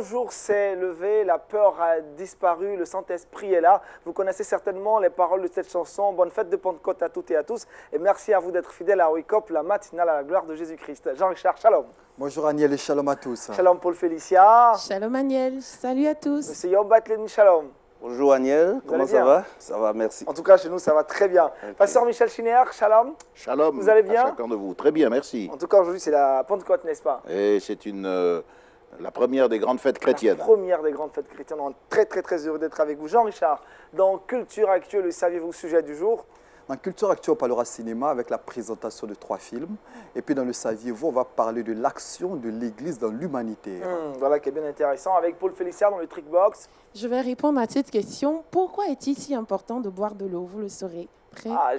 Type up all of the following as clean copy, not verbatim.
jour s'est levé, la peur a disparu, le Saint-Esprit est là. Vous connaissez certainement les paroles de cette chanson. Bonne fête de Pentecôte à toutes et à tous. Et merci à vous d'être fidèles à Wake Up, la matinale à la gloire de Jésus-Christ. Jean-Richard, shalom. Bonjour Aniel et shalom à tous. Shalom Paul Félicia. Shalom Aniel, salut à tous. Monsieur Yob Batleni, shalom. Bonjour Aniel, comment ça va? Ça va, merci. En tout cas, chez nous, ça va très bien. Okay. Pasteur Michel Chiner, shalom. Shalom. Vous allez bien? À chacun de vous. Très bien, merci. En tout cas, aujourd'hui, c'est la Pentecôte, n'est-ce pas? Et c'est la première des grandes fêtes chrétiennes. La première des grandes fêtes chrétiennes. On est très heureux d'être avec vous. Jean-Richard, dans Culture Actuelle, le saviez-vous, sujet du jour? Dans Culture Actuelle, on parlera cinéma avec la présentation de 3 films. Et puis dans le saviez-vous, on va parler de l'action de l'Église dans l'humanité. Voilà qui est bien intéressant. Avec Paul Félicia dans le Trickbox. Je vais répondre à cette question. Pourquoi est-il si important de boire de l'eau? Vous le saurez.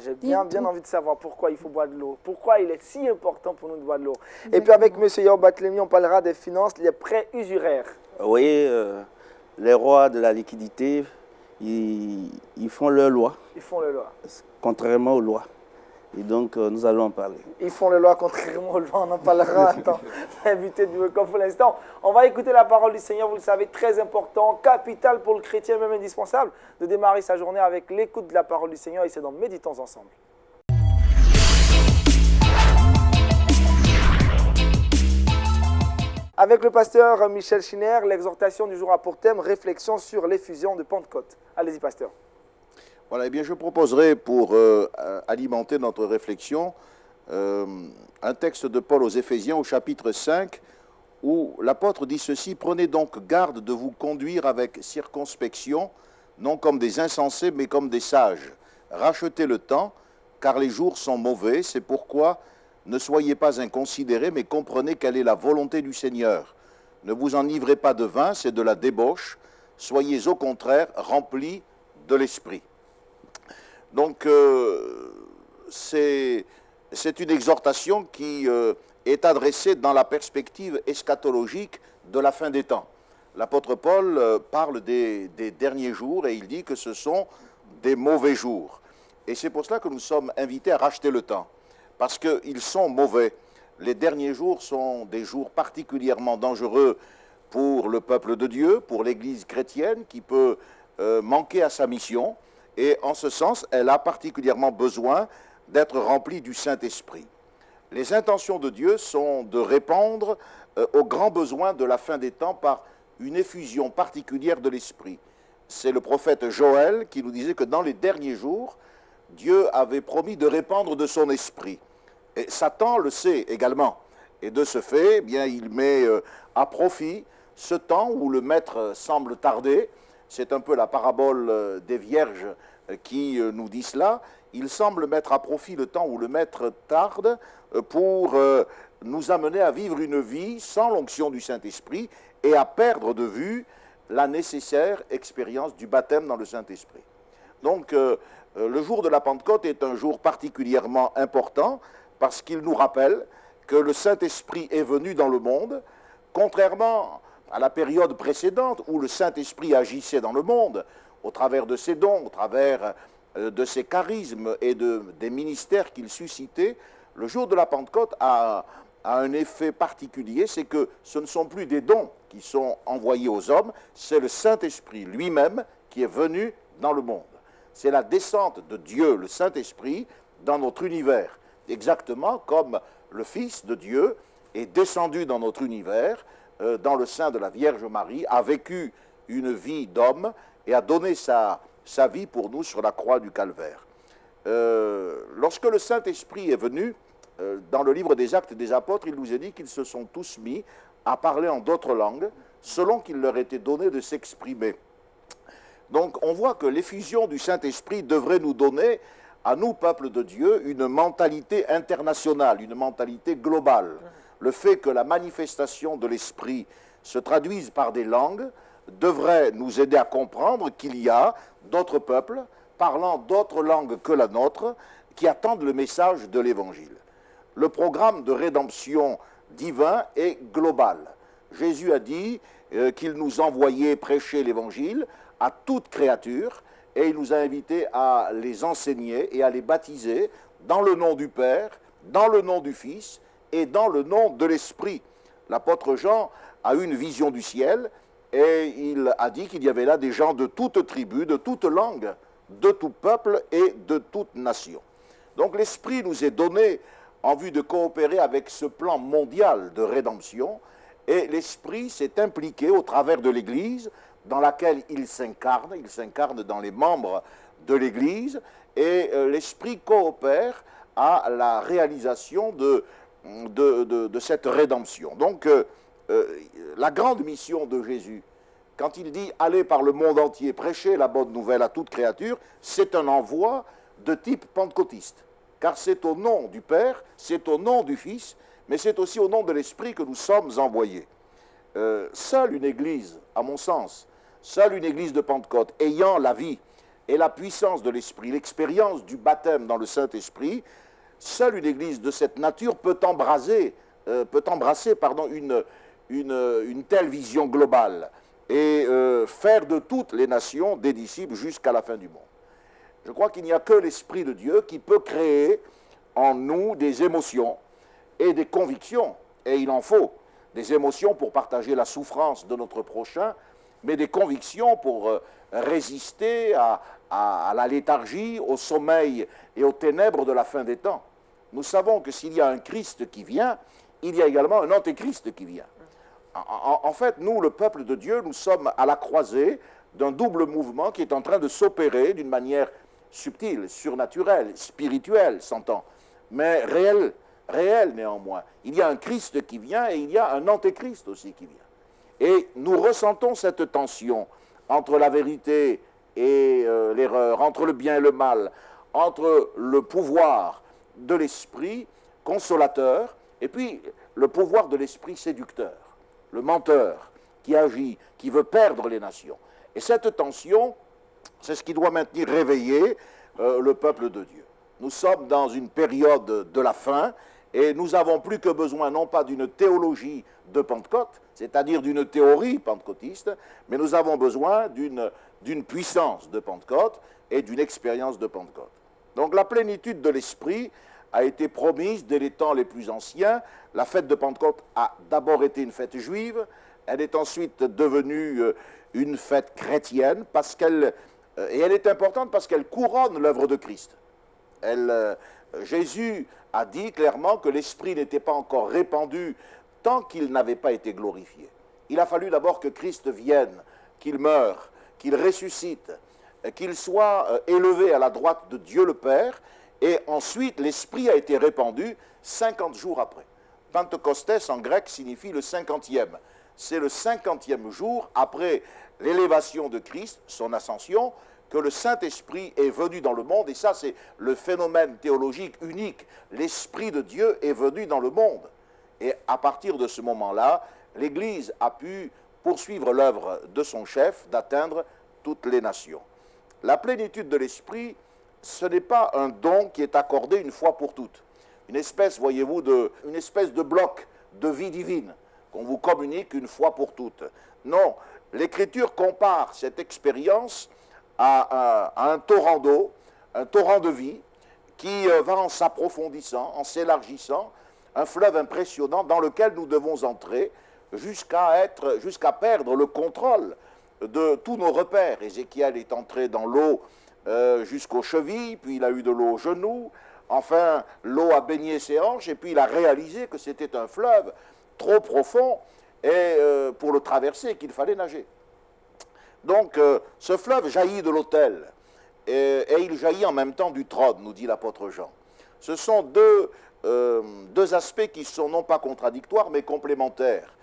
J'ai bien envie de savoir pourquoi il faut boire de l'eau. Pourquoi il est si important pour nous de boire de l'eau. Et puis avec M. Yob Batlemi, on parlera des finances, les prêts usuraires. Oui, les rois de la liquidité, ils font leur loi. Ils font leur loi. Contrairement aux lois. Et donc, nous allons en parler. Ils font les lois contrairement aux lois, on en parlera. Attends, l'invité du Wake Up pour l'instant. On va écouter la parole du Seigneur, vous le savez, très important, capital pour le chrétien, même indispensable, de démarrer sa journée avec l'écoute de la parole du Seigneur. Et c'est dans Méditons ensemble. Avec le pasteur Michel Chiner, l'exhortation du jour a pour thème réflexion sur l'effusion de Pentecôte. Allez-y, pasteur. Voilà, eh bien, je proposerai pour alimenter notre réflexion un texte de Paul aux Éphésiens au chapitre 5 où l'apôtre dit ceci: « Prenez donc garde de vous conduire avec circonspection, non comme des insensés, mais comme des sages. Rachetez le temps, car les jours sont mauvais. C'est pourquoi ne soyez pas inconsidérés, mais comprenez quelle est la volonté du Seigneur. Ne vous enivrez pas de vin, c'est de la débauche. Soyez au contraire remplis de l'esprit. » Donc, c'est une exhortation qui est adressée dans la perspective eschatologique de la fin des temps. L'apôtre Paul parle des derniers jours et il dit que ce sont des mauvais jours. Et c'est pour cela que nous sommes invités à racheter le temps, parce qu'ils sont mauvais. Les derniers jours sont des jours particulièrement dangereux pour le peuple de Dieu, pour l'Église chrétienne qui peut manquer à sa mission. Et en ce sens, elle a particulièrement besoin d'être remplie du Saint-Esprit. Les intentions de Dieu sont de répondre aux grands besoins de la fin des temps par une effusion particulière de l'Esprit. C'est le prophète Joël qui nous disait que dans les derniers jours, Dieu avait promis de répandre de son Esprit. Et Satan le sait également. Et de ce fait, eh bien, il met à profit ce temps où le Maître semble tarder. C'est un peu la parabole des vierges qui nous dit cela. Il semble mettre à profit le temps où le Maître tarde pour nous amener à vivre une vie sans l'onction du Saint-Esprit et à perdre de vue la nécessaire expérience du baptême dans le Saint-Esprit. Donc, le jour de la Pentecôte est un jour particulièrement important parce qu'il nous rappelle que le Saint-Esprit est venu dans le monde, contrairement à la période précédente où le Saint-Esprit agissait dans le monde, au travers de ses dons, au travers de ses charismes et des ministères qu'il suscitait. Le jour de la Pentecôte a un effet particulier, c'est que ce ne sont plus des dons qui sont envoyés aux hommes, c'est le Saint-Esprit lui-même qui est venu dans le monde. C'est la descente de Dieu, le Saint-Esprit, dans notre univers, exactement comme le Fils de Dieu est descendu dans notre univers, dans le sein de la Vierge Marie, a vécu une vie d'homme et a donné sa vie pour nous sur la croix du Calvaire. Lorsque le Saint-Esprit est venu, dans le livre des Actes des Apôtres, il nous est dit qu'ils se sont tous mis à parler en d'autres langues, selon qu'il leur était donné de s'exprimer. Donc on voit que l'effusion du Saint-Esprit devrait nous donner, à nous, peuple de Dieu, une mentalité internationale, une mentalité globale. Le fait que la manifestation de l'Esprit se traduise par des langues devrait nous aider à comprendre qu'il y a d'autres peuples parlant d'autres langues que la nôtre qui attendent le message de l'Évangile. Le programme de rédemption divin est global. Jésus a dit qu'il nous envoyait prêcher l'Évangile à toute créature et il nous a invités à les enseigner et à les baptiser dans le nom du Père, dans le nom du Fils et dans le nom de l'Esprit. L'apôtre Jean a eu une vision du ciel et il a dit qu'il y avait là des gens de toute tribu, de toute langue, de tout peuple et de toute nation. Donc l'Esprit nous est donné en vue de coopérer avec ce plan mondial de rédemption, et l'Esprit s'est impliqué au travers de l'Église, dans laquelle il s'incarne dans les membres de l'Église, et l'Esprit coopère à la réalisation de cette rédemption. Donc, la grande mission de Jésus, quand il dit « Allez par le monde entier, prêcher la bonne nouvelle à toute créature », c'est un envoi de type pentecôtiste. Car c'est au nom du Père, c'est au nom du Fils, mais c'est aussi au nom de l'Esprit que nous sommes envoyés. Seule une Église, à mon sens, seule une Église de Pentecôte, ayant la vie et la puissance de l'Esprit, l'expérience du baptême dans le Saint-Esprit, seule une Église de cette nature peut embrasser une telle vision globale et faire de toutes les nations des disciples jusqu'à la fin du monde. Je crois qu'il n'y a que l'Esprit de Dieu qui peut créer en nous des émotions et des convictions, et il en faut des émotions pour partager la souffrance de notre prochain, mais des convictions pour résister à la léthargie, au sommeil et aux ténèbres de la fin des temps. Nous savons que s'il y a un Christ qui vient, il y a également un antéchrist qui vient. En fait, nous, le peuple de Dieu, nous sommes à la croisée d'un double mouvement qui est en train de s'opérer d'une manière subtile, surnaturelle, spirituelle, s'entend, mais réelle néanmoins. Il y a un Christ qui vient et il y a un antéchrist aussi qui vient. Et nous ressentons cette tension entre la vérité et l'erreur, entre le bien et le mal, entre le pouvoir de l'esprit consolateur et puis le pouvoir de l'esprit séducteur, le menteur qui agit, qui veut perdre les nations. Et cette tension, c'est ce qui doit maintenir réveillé le peuple de Dieu. Nous sommes dans une période de la fin et nous avons plus que besoin non pas d'une théologie de Pentecôte, c'est-à-dire d'une théorie pentecôtiste, mais nous avons besoin d'une puissance de Pentecôte et d'une expérience de Pentecôte. Donc la plénitude de l'Esprit a été promise dès les temps les plus anciens. La fête de Pentecôte a d'abord été une fête juive, elle est ensuite devenue une fête chrétienne, et elle est importante parce qu'elle couronne l'œuvre de Christ. Jésus a dit clairement que l'Esprit n'était pas encore répandu tant qu'il n'avait pas été glorifié. Il a fallu d'abord que Christ vienne, qu'il meure, qu'il ressuscite, qu'il soit élevé à la droite de Dieu le Père, et ensuite l'Esprit a été répandu 50 jours après. Pentecostés en grec signifie le 50e. C'est le 50e jour après l'élévation de Christ, son ascension, que le Saint-Esprit est venu dans le monde, et ça c'est le phénomène théologique unique. L'Esprit de Dieu est venu dans le monde. Et à partir de ce moment-là, l'Église a pu poursuivre l'œuvre de son chef, d'atteindre toutes les nations. La plénitude de l'Esprit, ce n'est pas un don qui est accordé une fois pour toutes. Une espèce, voyez-vous, une espèce de bloc de vie divine qu'on vous communique une fois pour toutes. Non, l'Écriture compare cette expérience à un torrent d'eau, un torrent de vie qui va en s'approfondissant, en s'élargissant, un fleuve impressionnant dans lequel nous devons entrer jusqu'à perdre le contrôle de tous nos repères. Ézéchiel est entré dans l'eau jusqu'aux chevilles, puis il a eu de l'eau aux genoux, enfin l'eau a baigné ses hanches, et puis il a réalisé que c'était un fleuve trop profond et pour le traverser qu'il fallait nager. Donc ce fleuve jaillit de l'autel et il jaillit en même temps du trône, nous dit l'apôtre Jean. Ce sont deux aspects qui sont non pas contradictoires mais complémentaires.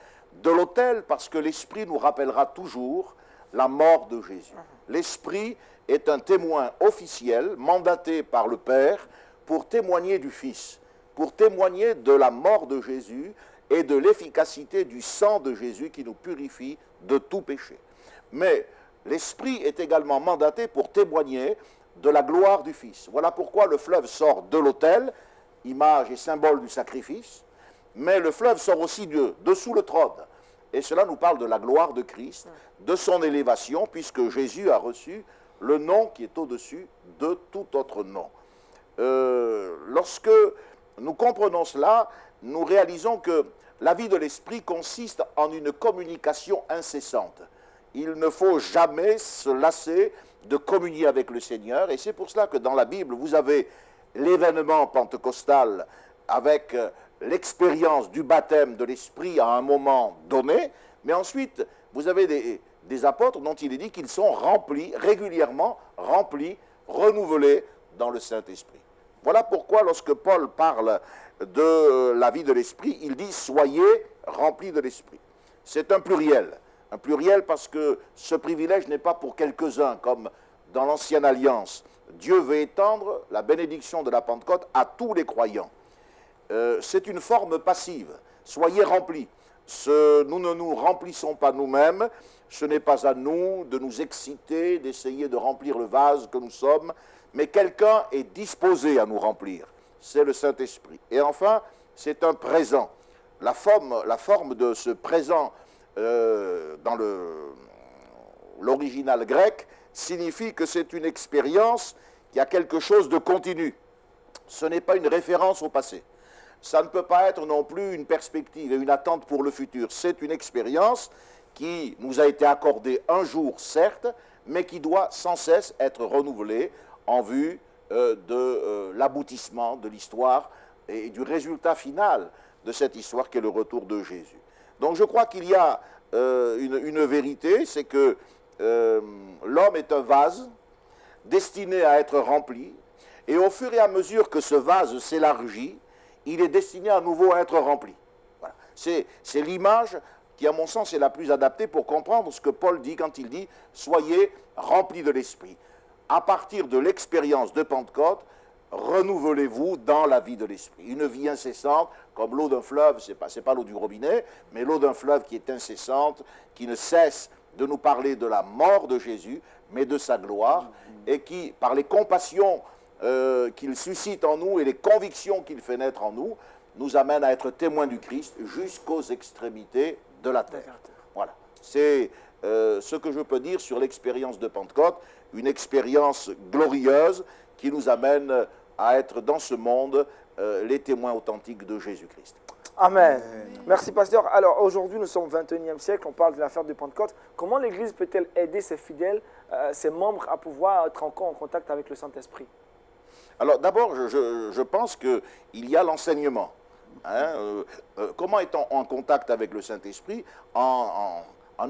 De l'autel parce que l'Esprit nous rappellera toujours la mort de Jésus. L'Esprit est un témoin officiel mandaté par le Père pour témoigner du Fils, pour témoigner de la mort de Jésus et de l'efficacité du sang de Jésus qui nous purifie de tout péché. Mais l'Esprit est également mandaté pour témoigner de la gloire du Fils. Voilà pourquoi le fleuve sort de l'autel, image et symbole du sacrifice, mais le fleuve sort aussi dessous le trône. Et cela nous parle de la gloire de Christ, de son élévation, puisque Jésus a reçu le nom qui est au-dessus de tout autre nom. Lorsque nous comprenons cela, nous réalisons que la vie de l'Esprit consiste en une communication incessante. il ne faut jamais se lasser de communier avec le Seigneur. Et c'est pour cela que dans la Bible, vous avez l'événement pentecostal avec l'expérience du baptême de l'Esprit à un moment donné, mais ensuite, vous avez des apôtres dont il est dit qu'ils sont remplis, régulièrement remplis, renouvelés dans le Saint-Esprit. Voilà pourquoi lorsque Paul parle de la vie de l'Esprit, il dit « soyez remplis de l'Esprit ». C'est un pluriel parce que ce privilège n'est pas pour quelques-uns comme dans l'Ancienne Alliance. Dieu veut étendre la bénédiction de la Pentecôte à tous les croyants. C'est une forme passive. Soyez remplis. Nous ne nous remplissons pas nous-mêmes. Ce n'est pas à nous de nous exciter, d'essayer de remplir le vase que nous sommes, mais quelqu'un est disposé à nous remplir. C'est le Saint-Esprit. Et enfin, c'est un présent. La forme de ce présent dans l'original grec signifie que c'est une expérience qui a quelque chose de continu. Ce n'est pas une référence au passé. Ça ne peut pas être non plus une perspective et une attente pour le futur. C'est une expérience qui nous a été accordée un jour, certes, mais qui doit sans cesse être renouvelée en vue de l'aboutissement de l'histoire et du résultat final de cette histoire qui est le retour de Jésus. Donc je crois qu'il y a une vérité, c'est que l'homme est un vase destiné à être rempli, et au fur et à mesure que ce vase s'élargit, il est destiné à nouveau à être rempli. Voilà. C'est l'image qui, à mon sens, est la plus adaptée pour comprendre ce que Paul dit quand il dit « Soyez remplis de l'Esprit ». À partir de l'expérience de Pentecôte, renouvelez-vous dans la vie de l'Esprit. Une vie incessante, comme l'eau d'un fleuve, ce n'est pas l'eau du robinet, mais l'eau d'un fleuve qui est incessante, qui ne cesse de nous parler de la mort de Jésus, mais de sa gloire, et qui, par les compassions qu'il suscite en nous et les convictions qu'il fait naître en nous, nous amène à être témoins du Christ jusqu'aux extrémités de la terre. Voilà. C'est ce que je peux dire sur l'expérience de Pentecôte, une expérience glorieuse qui nous amène à être dans ce monde les témoins authentiques de Jésus-Christ. Amen. Merci, pasteur. Alors, aujourd'hui, nous sommes au XXIe siècle, on parle de l'affaire de Pentecôte. Comment l'Église peut-elle aider ses fidèles, ses membres, à pouvoir être encore en contact avec le Saint-Esprit? Alors, d'abord, je pense qu'il y a l'enseignement. Comment est-on en contact avec le Saint-Esprit? En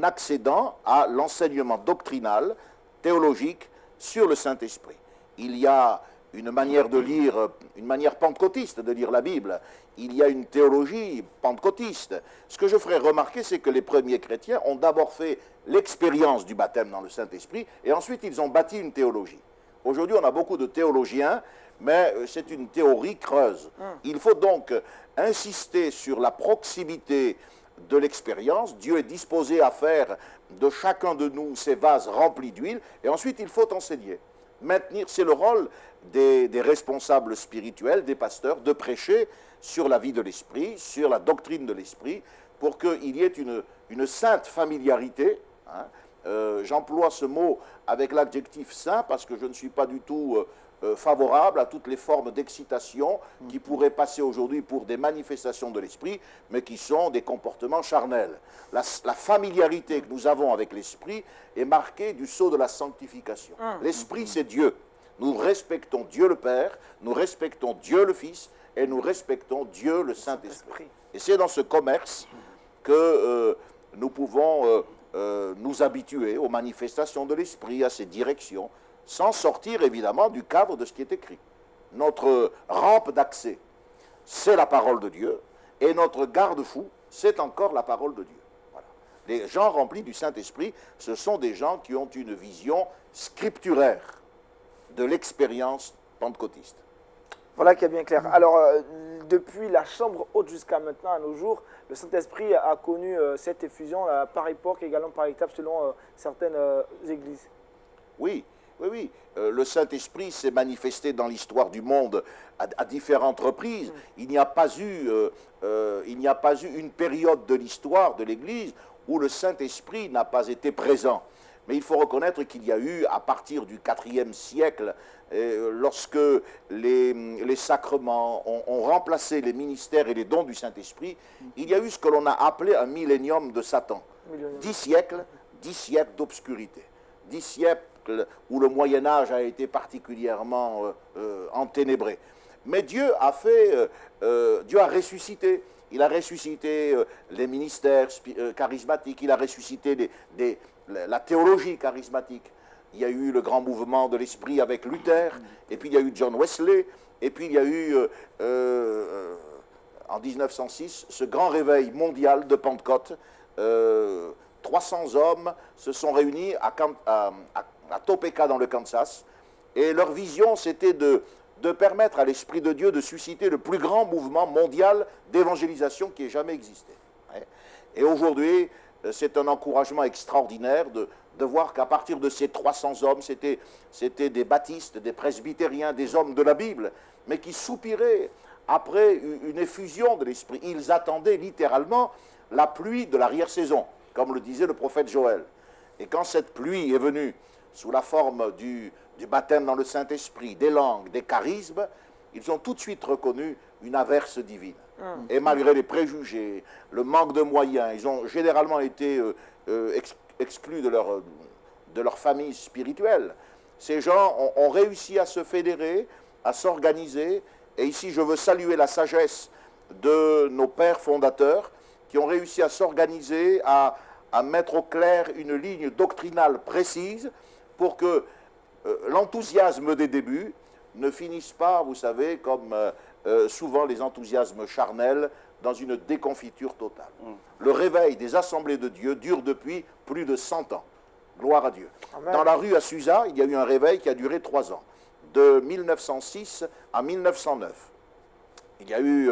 accédant à l'enseignement doctrinal, théologique, sur le Saint-Esprit. Il y a une manière de lire, une manière pentecôtiste de lire la Bible. Il y a une théologie pentecôtiste. Ce que je ferai remarquer, c'est que les premiers chrétiens ont d'abord fait l'expérience du baptême dans le Saint-Esprit, et ensuite ils ont bâti une théologie. Aujourd'hui, on a beaucoup de théologiens, mais c'est une théorie creuse. Il faut donc insister sur la proximité de l'expérience. Dieu est disposé à faire de chacun de nous ces vases remplis d'huile, et ensuite il faut enseigner. Maintenir, c'est le rôle des responsables spirituels, des pasteurs, de prêcher sur la vie de l'esprit, sur la doctrine de l'esprit, pour qu'il y ait une sainte familiarité. J'emploie ce mot avec l'adjectif saint parce que je ne suis pas du tout favorable à toutes les formes d'excitation qui pourraient passer aujourd'hui pour des manifestations de l'esprit, mais qui sont des comportements charnels. La familiarité que nous avons avec l'esprit est marquée du sceau de la sanctification. L'esprit, c'est Dieu. Nous respectons Dieu le Père, nous respectons Dieu le Fils, et nous respectons Dieu le Saint-Esprit. Et c'est dans ce commerce que nous pouvons nous habituer aux manifestations de l'esprit, à ses directions, sans sortir évidemment du cadre de ce qui est écrit. Notre rampe d'accès, c'est la parole de Dieu, et notre garde-fou, c'est encore la parole de Dieu. Voilà. Les gens remplis du Saint-Esprit, ce sont des gens qui ont une vision scripturaire de l'expérience pentecôtiste. Voilà qui est bien clair. Alors, depuis la chambre haute jusqu'à maintenant, à nos jours, le Saint-Esprit a connu cette effusion par époque, également par étape, selon certaines églises. Oui. Le Saint-Esprit s'est manifesté dans l'histoire du monde à différentes reprises. Il n'y a pas eu une période de l'histoire de l'Église où le Saint-Esprit n'a pas été présent. Mais il faut reconnaître qu'il y a eu, à partir du IVe siècle, lorsque les sacrements ont remplacé les ministères et les dons du Saint-Esprit, il y a eu ce que l'on a appelé un millénium de Satan. 10 siècles 10 siècles d'obscurité, 10 siècles où le Moyen-Âge a été particulièrement enténébré. Mais Dieu a ressuscité. Il a ressuscité les ministères charismatiques, il a ressuscité la théologie charismatique. Il y a eu le grand mouvement de l'esprit avec Luther, et puis il y a eu John Wesley, et puis il y a eu, en 1906, ce grand réveil mondial de Pentecôte. 300 hommes se sont réunis à Topeka dans le Kansas, et leur vision c'était de permettre à l'Esprit de Dieu de susciter le plus grand mouvement mondial d'évangélisation qui ait jamais existé. Et aujourd'hui, c'est un encouragement extraordinaire de voir qu'à partir de ces 300 hommes, c'était des baptistes, des presbytériens, des hommes de la Bible, mais qui soupiraient après une effusion de l'Esprit. Ils attendaient littéralement la pluie de l'arrière-saison, comme le disait le prophète Joël. Et quand cette pluie est venue sous la forme du baptême dans le Saint-Esprit, des langues, des charismes, ils ont tout de suite reconnu une averse divine. Et malgré les préjugés, le manque de moyens, ils ont généralement été exclus de leur famille spirituelle. Ces gens ont réussi à se fédérer, à s'organiser, et ici je veux saluer la sagesse de nos pères fondateurs qui ont réussi à s'organiser, à mettre au clair une ligne doctrinale précise pour que l'enthousiasme des débuts ne finisse pas, vous savez, comme souvent les enthousiasmes charnels, dans une déconfiture totale. Le réveil des assemblées de Dieu dure depuis plus de 100 ans. Gloire à Dieu. Amen. Dans la rue à Susa, il y a eu un réveil qui a duré 3 ans, de 1906 à 1909. Il y a eu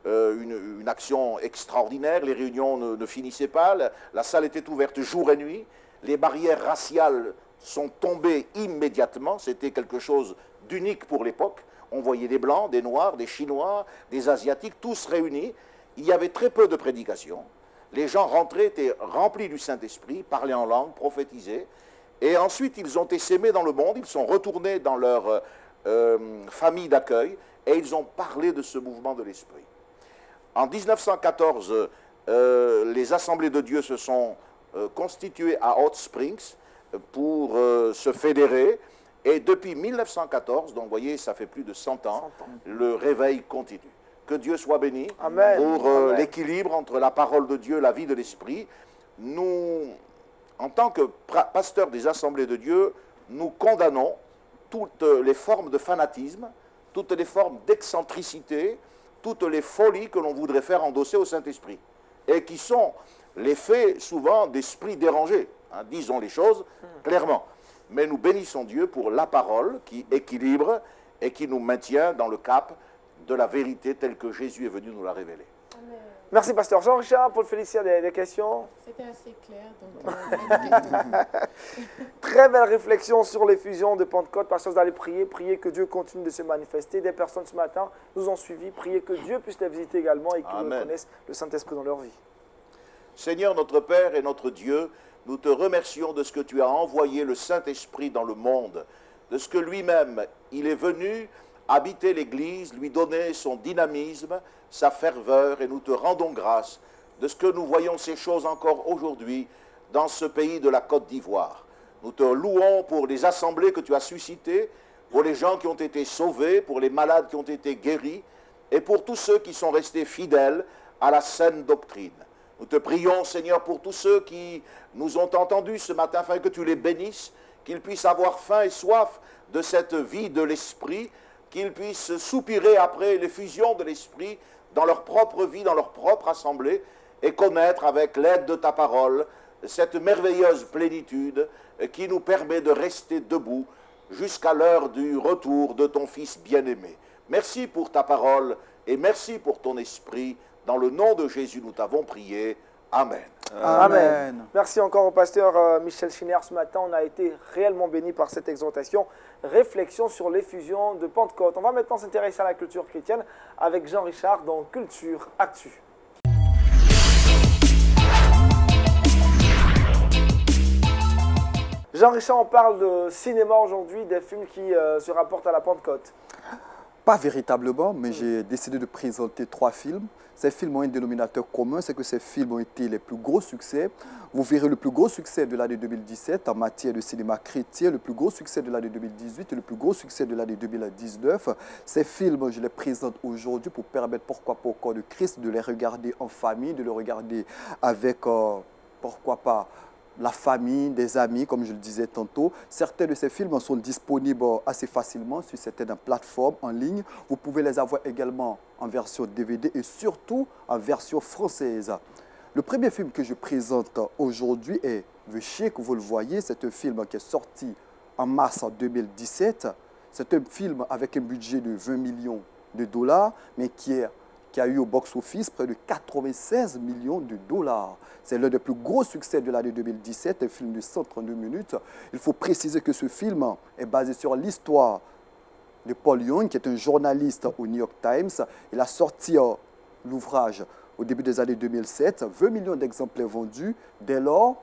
une action extraordinaire, les réunions ne finissaient pas, la salle était ouverte jour et nuit, les barrières raciales sont tombées immédiatement, c'était quelque chose d'unique pour l'époque. On voyait des Blancs, des Noirs, des Chinois, des Asiatiques, tous réunis. Il y avait très peu de prédications. Les gens rentraient, étaient remplis du Saint-Esprit, parlaient en langue, prophétisaient. Et ensuite, ils ont essaimé dans le monde, ils sont retournés dans leur famille d'accueil et ils ont parlé de ce mouvement de l'Esprit. En 1914, les assemblées de Dieu se sont constituées à Hot Springs pour se fédérer. Et depuis 1914, donc vous voyez, ça fait plus de 100 ans, le réveil continue. Que Dieu soit béni. Amen. Pour l'équilibre entre la parole de Dieu, la vie de l'Esprit. Nous, en tant que pasteurs des assemblées de Dieu, nous condamnons toutes les formes de fanatisme, toutes les formes d'excentricité, toutes les folies que l'on voudrait faire endosser au Saint-Esprit. Et qui sont les faits souvent d'esprits dérangés. Hein, disons les choses clairement. Mais nous bénissons Dieu pour la parole qui équilibre et qui nous maintient dans le cap de la vérité telle que Jésus est venu nous la révéler. Amen. Merci, pasteur Jean-Richard, pour le féliciter des questions. C'était assez clair. Donc, Très belle réflexion sur l'effusion de Pentecôte. Pasteur, vous allez prier que Dieu continue de se manifester. Des personnes ce matin nous ont suivis. Priez que Dieu puisse les visiter également et qu'ils reconnaissent le Saint-Esprit dans leur vie. Seigneur, notre Père et notre Dieu, nous te remercions de ce que tu as envoyé le Saint-Esprit dans le monde, de ce que lui-même, il est venu habiter l'Église, lui donner son dynamisme, sa ferveur, et nous te rendons grâce de ce que nous voyons ces choses encore aujourd'hui dans ce pays de la Côte d'Ivoire. Nous te louons pour les assemblées que tu as suscitées, pour les gens qui ont été sauvés, pour les malades qui ont été guéris, et pour tous ceux qui sont restés fidèles à la saine doctrine. Nous te prions, Seigneur, pour tous ceux qui nous ont entendus ce matin, afin que tu les bénisses, qu'ils puissent avoir faim et soif de cette vie de l'Esprit, qu'ils puissent soupirer après l'effusion de l'Esprit dans leur propre vie, dans leur propre assemblée, et connaître avec l'aide de ta parole cette merveilleuse plénitude qui nous permet de rester debout jusqu'à l'heure du retour de ton Fils bien-aimé. Merci pour ta parole et merci pour ton Esprit. Dans le nom de Jésus, nous t'avons prié. Amen. Amen. Merci encore au pasteur Michel Schinner ce matin. On a été réellement bénis par cette exhortation. Réflexion sur l'effusion de Pentecôte. On va maintenant s'intéresser à la culture chrétienne avec Jean-Richard dans Culture Actu. Jean-Richard, on parle de cinéma aujourd'hui, des films qui se rapportent à la Pentecôte. Pas véritablement, mais j'ai décidé de présenter 3 films. Ces films ont un dénominateur commun, c'est que ces films ont été les plus gros succès. Vous verrez le plus gros succès de l'année 2017 en matière de cinéma chrétien, le plus gros succès de l'année 2018 et le plus gros succès de l'année 2019. Ces films, je les présente aujourd'hui pour permettre, pourquoi pas, au corps de Christ de les regarder en famille, de les regarder avec, pourquoi pas, la famille, des amis, comme je le disais tantôt. Certains de ces films sont disponibles assez facilement sur certaines plateformes en ligne. Vous pouvez les avoir également en version DVD et surtout en version française. Le premier film que je présente aujourd'hui est The Sheik, vous le voyez. C'est un film qui est sorti en mars 2017. C'est un film avec un budget de 20 millions de dollars, mais qui a eu au box-office près de 96 millions de dollars. C'est l'un des plus gros succès de l'année 2017, un film de 132 minutes. Il faut préciser que ce film est basé sur l'histoire de Paul Young, qui est un journaliste au New York Times. Il a sorti l'ouvrage au début des années 2007, 20 millions d'exemplaires vendus. Dès lors,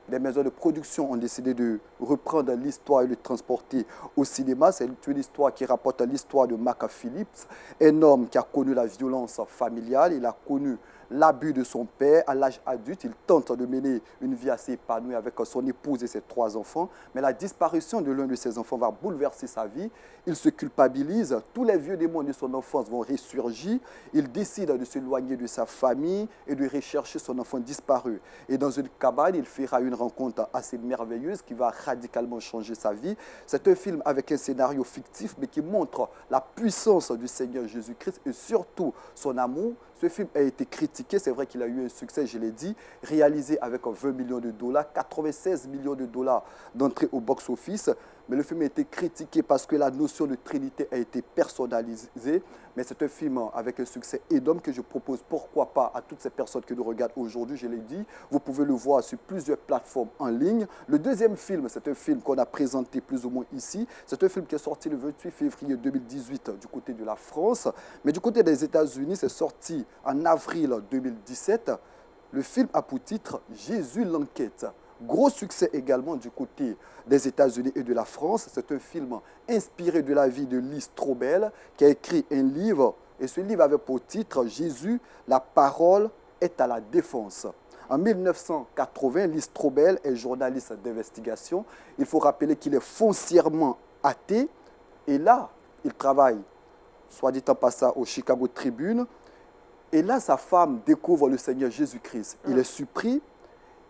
les maisons de production ont décidé de reprendre l'histoire et de transporter au cinéma. C'est une histoire qui rapporte l'histoire de Mark Phillips, un homme qui a connu la violence familiale. Il a connu l'abus de son père à l'âge adulte. Il tente de mener une vie assez épanouie avec son épouse et ses 3 enfants. Mais la disparition de l'un de ses enfants va bouleverser sa vie. Il se culpabilise. Tous les vieux démons de son enfance vont ressurgir. Il décide de s'éloigner de sa famille et de rechercher son enfant disparu. Et dans une cabane, il fera une rencontre assez merveilleuse qui va radicalement changer sa vie. C'est un film avec un scénario fictif, mais qui montre la puissance du Seigneur Jésus-Christ et surtout son amour. Ce film a été critiqué, c'est vrai qu'il a eu un succès, je l'ai dit, réalisé avec 20 millions de dollars, 96 millions de dollars d'entrée au box-office. Mais le film a été critiqué parce que la notion de Trinité a été personnalisée. Mais c'est un film avec un succès énorme que je propose, pourquoi pas, à toutes ces personnes qui nous regardent aujourd'hui, je l'ai dit. Vous pouvez le voir sur plusieurs plateformes en ligne. Le deuxième film, c'est un film qu'on a présenté plus ou moins ici. C'est un film qui est sorti le 28 février 2018 du côté de la France. Mais du côté des États-Unis, c'est sorti en avril 2017. Le film a pour titre « Jésus l'enquête ». Gros succès également du côté des États-Unis et de la France. C'est un film inspiré de la vie de Lee Strobel qui a écrit un livre. Et ce livre avait pour titre « Jésus, la parole est à la défense ». En 1980, Lee Strobel est journaliste d'investigation. Il faut rappeler qu'il est foncièrement athée. Et là, il travaille, soit dit en passant, au Chicago Tribune. Et là, sa femme découvre le Seigneur Jésus-Christ. Il est surpris.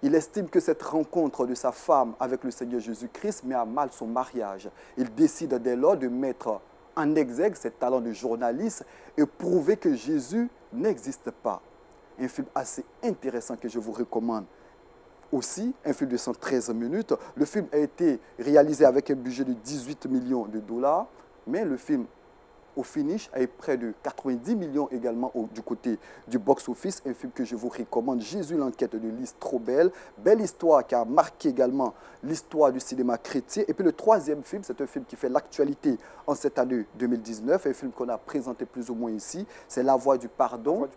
Il estime que cette rencontre de sa femme avec le Seigneur Jésus-Christ met à mal son mariage. Il décide dès lors de mettre en exergue ses talents de journaliste et prouver que Jésus n'existe pas. Un film assez intéressant que je vous recommande. Aussi, un film de 113 minutes. Le film a été réalisé avec un budget de 18 millions de dollars, mais le film au finish, avec près de 90 millions également du côté du box-office. Un film que je vous recommande, Jésus l'enquête de Lee Strobel. Belle histoire qui a marqué également l'histoire du cinéma chrétien. Et puis le troisième film, c'est un film qui fait l'actualité en cette année 2019. Un film qu'on a présenté plus ou moins ici. C'est La Voix du Pardon.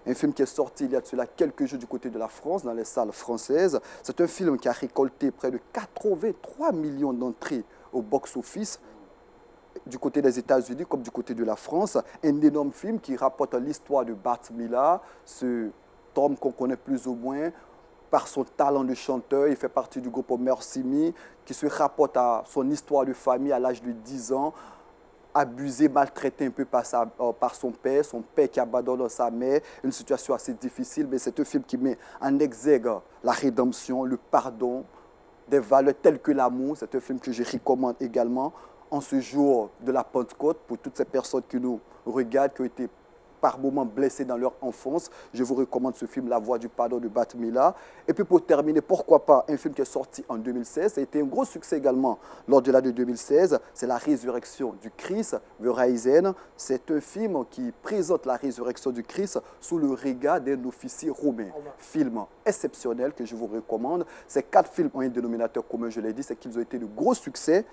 Un film qui est sorti il y a de cela quelques jours du côté de la France, dans les salles françaises. C'est un film qui a récolté près de 83 millions d'entrées au box-office, du côté des États-Unis comme du côté de la France. Un énorme film qui rapporte l'histoire de Bart Miller, ce homme qu'on connaît plus ou moins par son talent de chanteur. Il fait partie du groupe Mercy Me, qui se rapporte à son histoire de famille à l'âge de 10 ans, abusé, maltraité un peu par son père qui abandonne sa mère, une situation assez difficile, mais c'est un film qui met en exergue la rédemption, le pardon, des valeurs telles que l'amour. C'est un film que je recommande également en ce jour de la Pentecôte, pour toutes ces personnes qui nous regardent, qui ont été par moments blessées dans leur enfance. Je vous recommande ce film, La Voix du Pardon de Bart Miller. Et puis pour terminer, pourquoi pas, un film qui est sorti en 2016. Ça a été un gros succès également lors de l'année 2016. C'est La Résurrection du Christ, The Risen. C'est un film qui présente la résurrection du Christ sous le regard d'un officier romain. Film exceptionnel que je vous recommande. Ces 4 films ont un dénominateur commun, je l'ai dit, c'est qu'ils ont été de gros succès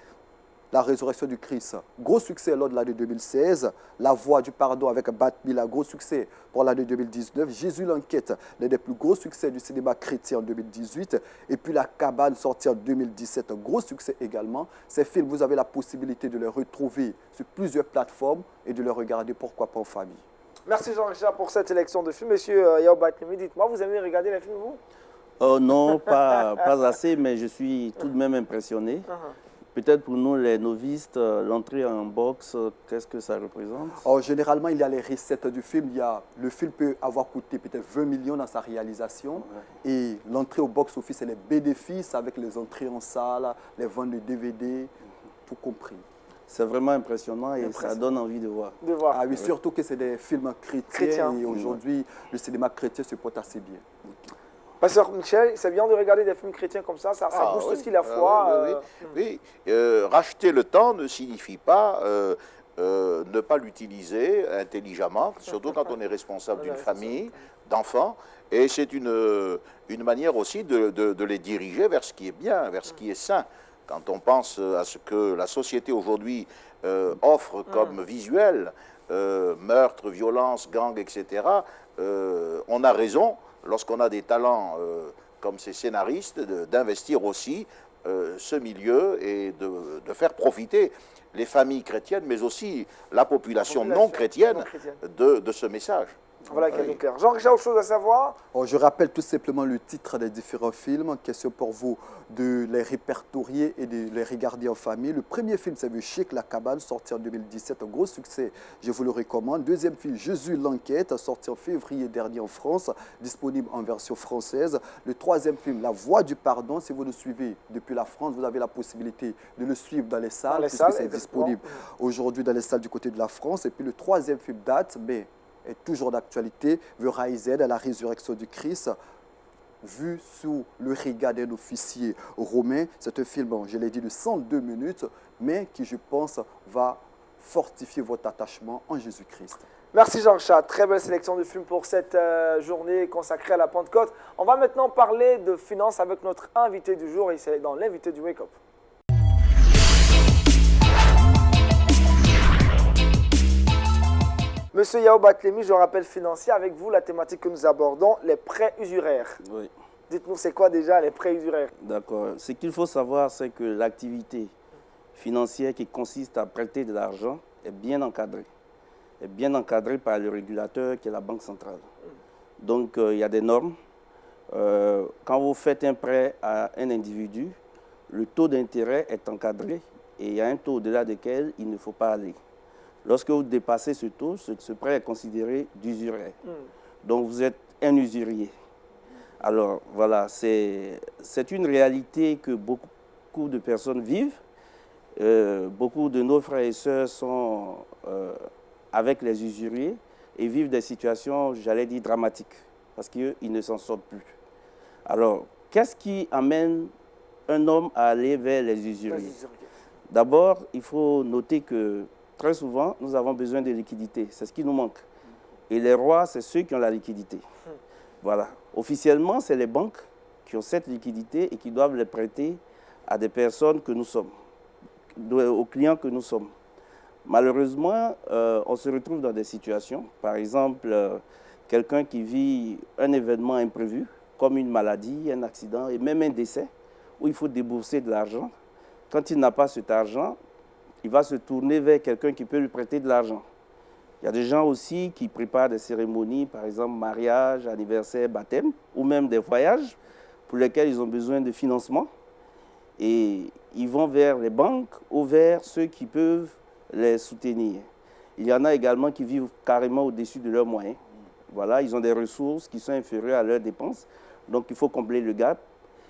la résurrection du Christ. Gros succès lors de l'année 2016. La voix du pardon avec Bat Mila, gros succès pour l'année 2019. Jésus l'enquête, l'un des plus gros succès du cinéma chrétien en 2018. Et puis La Cabane, sortie en 2017, un gros succès également. Ces films, vous avez la possibilité de les retrouver sur plusieurs plateformes et de les regarder, pourquoi pas en famille. Merci Jean-Richard pour cette sélection de films. Monsieur Yao Batlemi, dites-moi, vous aimez regarder les films, vous? Oh non, pas assez, mais je suis tout de même impressionné. Peut-être pour nous, les novices, l'entrée en boxe, qu'est-ce que ça représente? Oh, généralement, il y a les recettes du film. Le film peut avoir coûté peut-être 20 millions dans sa réalisation. Ouais. Et l'entrée au box-office, c'est les bénéfices avec les entrées en salle, les ventes de DVD, tout compris. C'est vraiment impressionnant et ça donne envie de voir. Ah oui, surtout que c'est des films chrétiens et aujourd'hui, le cinéma chrétien se porte assez bien. Pasteur Michel, c'est bien de regarder des films chrétiens comme ça booste aussi la foi. Oui. Racheter le temps ne signifie pas ne pas l'utiliser intelligemment, surtout quand on est responsable d'une famille, d'enfants. Et c'est une manière aussi de les diriger vers ce qui est bien, vers ce qui est sain. Quand on pense à ce que la société aujourd'hui offre comme visuel, meurtre, violence, gang, etc., on a raison, lorsqu'on a des talents comme ces scénaristes, d'investir aussi ce milieu et de faire profiter les familles chrétiennes, mais aussi la population non chrétienne de ce message. Voilà, oui. Clair. Jean-Richard, autre chose à savoir? Je rappelle tout simplement le titre des différents films. Question pour vous de les répertorier et de les regarder en famille. Le premier film, c'est Le Chic, La Cabane, sorti en 2017, un gros succès, je vous le recommande. Deuxième film, Jésus l'enquête, sorti en février dernier en France, disponible en version française. Le troisième film, La Voix du pardon, si vous nous suivez depuis la France, vous avez la possibilité de le suivre dans les salles, puisque c'est disponible aujourd'hui dans les salles du côté de la France. Et puis le troisième film date, mais est toujours d'actualité, The Rised, la résurrection du Christ, vu sous le regard d'un officier romain. C'est un film, je l'ai dit, de 102 minutes, mais qui, je pense, va fortifier votre attachement en Jésus-Christ. Merci Jean-Richard, très belle sélection de films pour cette journée consacrée à la Pentecôte. On va maintenant parler de finances avec notre invité du jour, et c'est dans l'invité du Wake Up. Monsieur Yao Batlemi, je rappelle financier, avec vous, la thématique que nous abordons, les prêts usuraires. Oui. Dites-nous, c'est quoi déjà les prêts usuraires? D'accord. Ce qu'il faut savoir, c'est que l'activité financière qui consiste à prêter de l'argent est bien encadrée. Est bien encadrée par le régulateur qui est la Banque centrale. Donc, il y a des normes. Quand vous faites un prêt à un individu, le taux d'intérêt est encadré et il y a un taux au-delà duquel il ne faut pas aller. Lorsque vous dépassez ce taux, ce prêt est considéré d'usuraire. Donc, vous êtes un usurier. Alors, voilà, c'est une réalité que beaucoup de personnes vivent. Beaucoup de nos frères et sœurs sont avec les usuriers et vivent des situations, j'allais dire, dramatiques, parce qu'ils ne s'en sortent plus. Alors, qu'est-ce qui amène un homme à aller vers les usuriers? D'abord, il faut noter que très souvent, nous avons besoin de liquidité. C'est ce qui nous manque. Et les rois, c'est ceux qui ont la liquidité. Voilà. Officiellement, c'est les banques qui ont cette liquidité et qui doivent les prêter à des personnes que nous sommes, aux clients que nous sommes. Malheureusement, on se retrouve dans des situations, par exemple, quelqu'un qui vit un événement imprévu, comme une maladie, un accident et même un décès, où il faut débourser de l'argent. Quand il n'a pas cet argent, il va se tourner vers quelqu'un qui peut lui prêter de l'argent. Il y a des gens aussi qui préparent des cérémonies, par exemple mariage, anniversaire, baptême, ou même des voyages pour lesquels ils ont besoin de financement. Et ils vont vers les banques ou vers ceux qui peuvent les soutenir. Il y en a également qui vivent carrément au-dessus de leurs moyens. Voilà, ils ont des ressources qui sont inférieures à leurs dépenses, donc il faut combler le gap.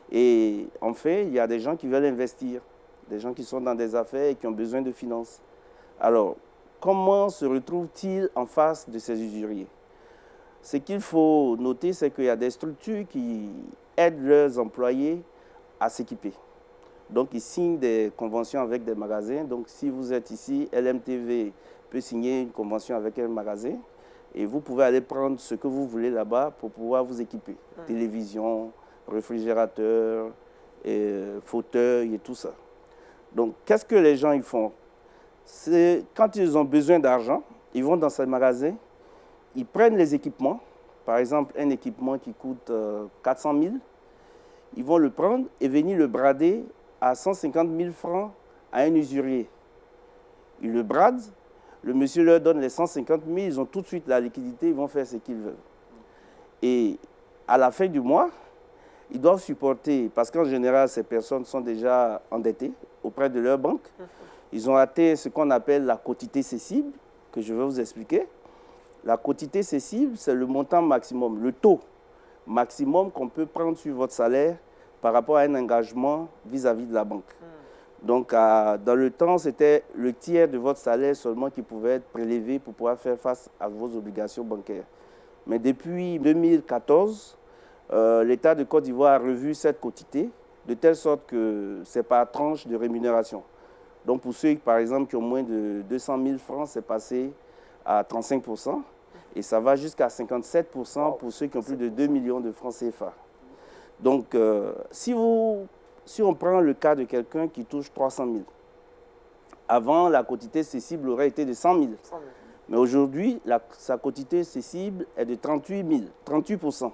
Et enfin, il y a des gens qui veulent investir, des gens qui sont dans des affaires et qui ont besoin de finances. Alors, comment se retrouvent-ils en face de ces usuriers? Ce qu'il faut noter, c'est qu'il y a des structures qui aident leurs employés à s'équiper. Donc, ils signent des conventions avec des magasins. Donc, si vous êtes ici, LMTV peut signer une convention avec un magasin et vous pouvez aller prendre ce que vous voulez là-bas pour pouvoir vous équiper. Télévision, réfrigérateur, fauteuil et tout ça. Donc, qu'est-ce que les gens ils font? C'est quand ils ont besoin d'argent, ils vont dans ces magasins, ils prennent les équipements. Par exemple, un équipement qui coûte 400 000, ils vont le prendre et venir le brader à 150 000 francs à un usurier. Ils le bradent, le monsieur leur donne les 150 000, ils ont tout de suite la liquidité, ils vont faire ce qu'ils veulent. Et à la fin du mois, ils doivent supporter, parce qu'en général, ces personnes sont déjà endettées auprès de leur banque. Ils ont atteint ce qu'on appelle la quotité cessible, que je vais vous expliquer. La quotité cessible, c'est le montant maximum, le taux maximum qu'on peut prendre sur votre salaire par rapport à un engagement vis-à-vis de la banque. Donc, dans le temps, c'était le tiers de votre salaire seulement qui pouvait être prélevé pour pouvoir faire face à vos obligations bancaires. Mais depuis 2014, l'État de Côte d'Ivoire a revu cette quotité de telle sorte que c'est par tranche de rémunération. Donc, pour ceux, par exemple, qui ont moins de 200 000 francs, c'est passé à 35%. Et ça va jusqu'à 57% pour ceux qui ont plus de 2 millions de francs CFA. Donc, si on prend le cas de quelqu'un qui touche 300 000, avant, la quotité cessible aurait été de 100 000. Mais aujourd'hui, sa quotité cessible est de 38 000, 38%.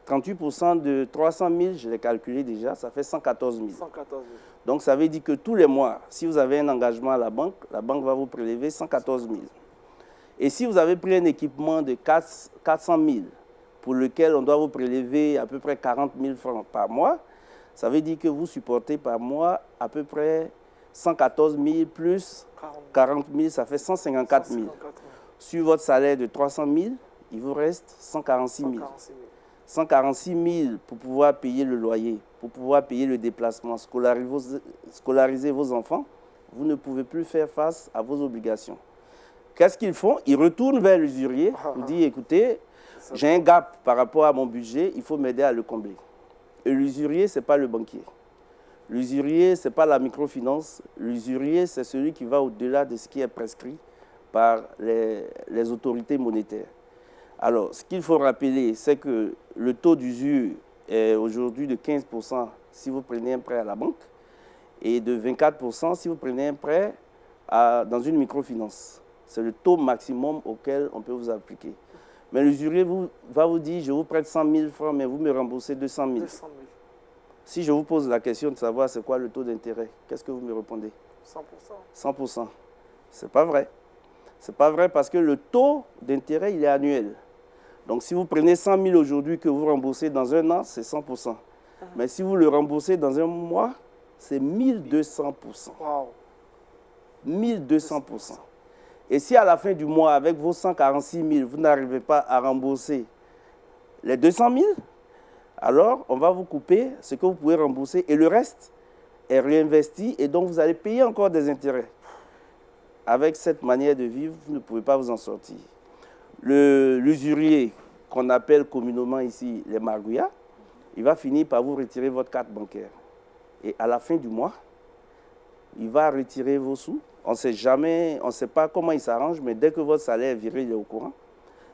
38% de 300 000, je l'ai calculé déjà, ça fait 114 000. 114 000. Donc, ça veut dire que tous les mois, si vous avez un engagement à la banque va vous prélever 114 000. Et si vous avez pris un équipement de 400 000, pour lequel on doit vous prélever à peu près 40 000 francs par mois, ça veut dire que vous supportez par mois à peu près 114 000 plus 40 000, ça fait 154 000. Sur votre salaire de 300 000, il vous reste 146 000. 146 000 pour pouvoir payer le loyer, pour pouvoir payer le déplacement, scolariser vos enfants. Vous ne pouvez plus faire face à vos obligations. Qu'est-ce qu'ils font? Ils retournent vers l'usurier, ils disent, écoutez, j'ai un gap par rapport à mon budget, il faut m'aider à le combler. Et l'usurier, ce n'est pas le banquier. L'usurier, ce n'est pas la microfinance. L'usurier, c'est celui qui va au-delà de ce qui est prescrit par les autorités monétaires. Alors, ce qu'il faut rappeler, c'est que le taux d'usure est aujourd'hui de 15% si vous prenez un prêt à la banque et de 24% si vous prenez un prêt dans une microfinance. C'est le taux maximum auquel on peut vous appliquer. Mais l'usurier va vous dire, je vous prête 100 000 francs, mais vous me remboursez 200 000. 200 000. Si je vous pose la question de savoir c'est quoi le taux d'intérêt, qu'est-ce que vous me répondez? 100%. 100%. C'est pas vrai. C'est pas vrai parce que le taux d'intérêt, il est annuel. Donc, si vous prenez 100 000 aujourd'hui que vous remboursez dans un an, c'est 100%. Mais si vous le remboursez dans un mois, c'est 1200%. Wow. 1200%. Et si à la fin du mois, avec vos 146 000, vous n'arrivez pas à rembourser les 200 000, alors on va vous couper ce que vous pouvez rembourser et le reste est réinvesti et donc vous allez payer encore des intérêts. Avec cette manière de vivre, vous ne pouvez pas vous en sortir. L'usurier, qu'on appelle communément ici les margouillas, il va finir par vous retirer votre carte bancaire. Et à la fin du mois, il va retirer vos sous. On ne sait pas comment il s'arrange, mais dès que votre salaire est viré, il est au courant.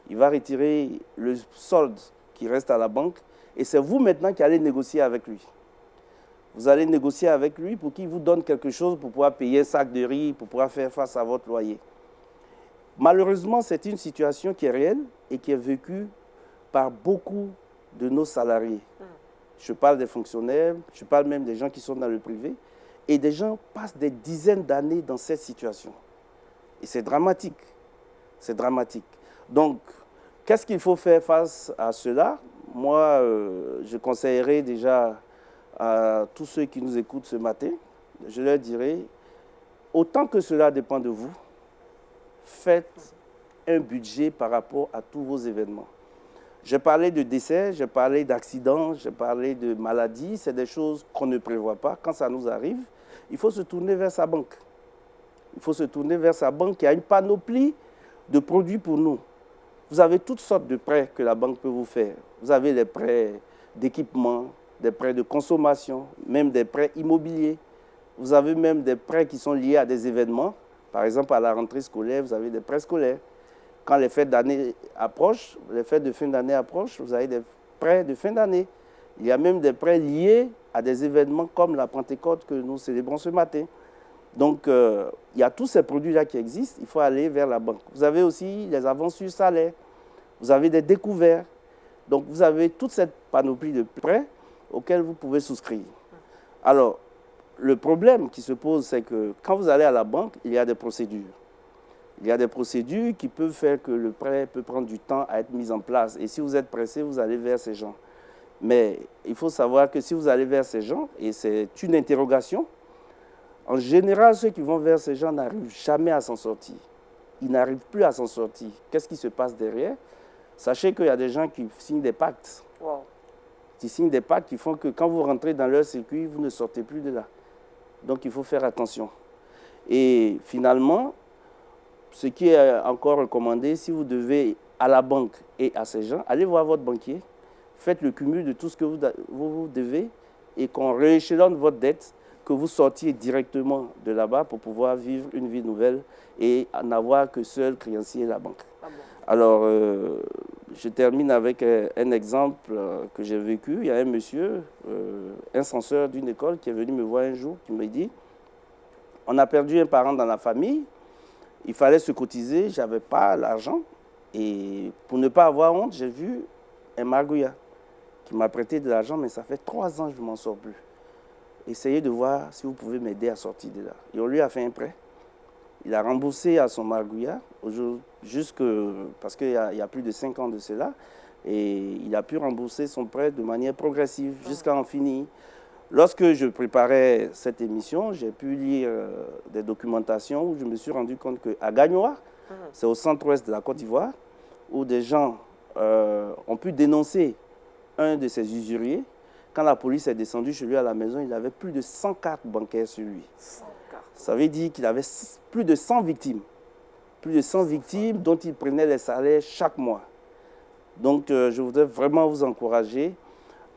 Il va retirer le solde qui reste à la banque et c'est vous maintenant qui allez négocier avec lui. Vous allez négocier avec lui pour qu'il vous donne quelque chose pour pouvoir payer un sac de riz, pour pouvoir faire face à votre loyer. Malheureusement, c'est une situation qui est réelle et qui est vécue par beaucoup de nos salariés. Je parle des fonctionnaires, je parle même des gens qui sont dans le privé. Et des gens passent des dizaines d'années dans cette situation. Et c'est dramatique. C'est dramatique. Donc, qu'est-ce qu'il faut faire face à cela? Moi, je conseillerais déjà à tous ceux qui nous écoutent ce matin, je leur dirais, autant que cela dépend de vous, faites un budget par rapport à tous vos événements. J'ai parlé de décès, j'ai parlé d'accidents, j'ai parlé de maladies. C'est des choses qu'on ne prévoit pas. Quand ça nous arrive, il faut se tourner vers sa banque. Il faut se tourner vers sa banque qui a une panoplie de produits pour nous. Vous avez toutes sortes de prêts que la banque peut vous faire. Vous avez les prêts d'équipement, des prêts de consommation, même des prêts immobiliers. Vous avez même des prêts qui sont liés à des événements. Par exemple, à la rentrée scolaire, vous avez des prêts scolaires. Quand les fêtes d'année approchent, les fêtes de fin d'année approchent, vous avez des prêts de fin d'année Il y a même des prêts liés à des événements comme la Pentecôte que nous célébrons ce matin. Donc, il y a tous ces produits-là qui existent. Il faut aller vers la banque. Vous avez aussi les avances sur salaire. Vous avez des découverts. Donc, vous avez toute cette panoplie de prêts auxquels vous pouvez souscrire. Alors, le problème qui se pose, c'est que quand vous allez à la banque, il y a des procédures. Il y a des procédures qui peuvent faire que le prêt peut prendre du temps à être mis en place. Et si vous êtes pressé, vous allez vers ces gens. Mais il faut savoir que si vous allez vers ces gens, et c'est une interrogation, en général, ceux qui vont vers ces gens n'arrivent jamais à s'en sortir. Ils n'arrivent plus à s'en sortir. Qu'est-ce qui se passe derrière? Sachez qu'il y a des gens qui signent des pactes. Wow. Qui signent des pactes qui font que quand vous rentrez dans leur circuit, vous ne sortez plus de là. Donc il faut faire attention. Et finalement, ce qui est encore recommandé, si vous devez à la banque et à ces gens, allez voir votre banquier, faites le cumul de tout ce que vous devez et qu'on rééchelonne votre dette, que vous sortiez directement de là-bas pour pouvoir vivre une vie nouvelle et n'avoir que seul créancier la banque. Ah bon. Alors, je termine avec un exemple que j'ai vécu. Il y a un monsieur, un censeur d'une école, qui est venu me voir un jour, qui me dit, on a perdu un parent dans la famille, il fallait se cotiser, je n'avais pas l'argent. Et pour ne pas avoir honte, j'ai vu un margouillat qui m'a prêté de l'argent, mais ça fait 3 ans que je ne m'en sors plus. Essayez de voir si vous pouvez m'aider à sortir de là. Et on lui a fait un prêt. Il a remboursé à son margouillat, parce qu'il y a plus de 5 ans de cela, et il a pu rembourser son prêt de manière progressive jusqu'à en finir. Lorsque je préparais cette émission, j'ai pu lire des documentations où je me suis rendu compte qu'à Gagnoa, c'est au centre-ouest de la Côte d'Ivoire, où des gens ont pu dénoncer un de ces usuriers. Quand la police est descendue chez lui à la maison, il avait plus de 100 cartes bancaires sur lui. 100 cartes. Ça veut dire qu'il avait plus de 100 victimes. Plus de 100 victimes dont il prenait les salaires chaque mois. Donc, je voudrais vraiment vous encourager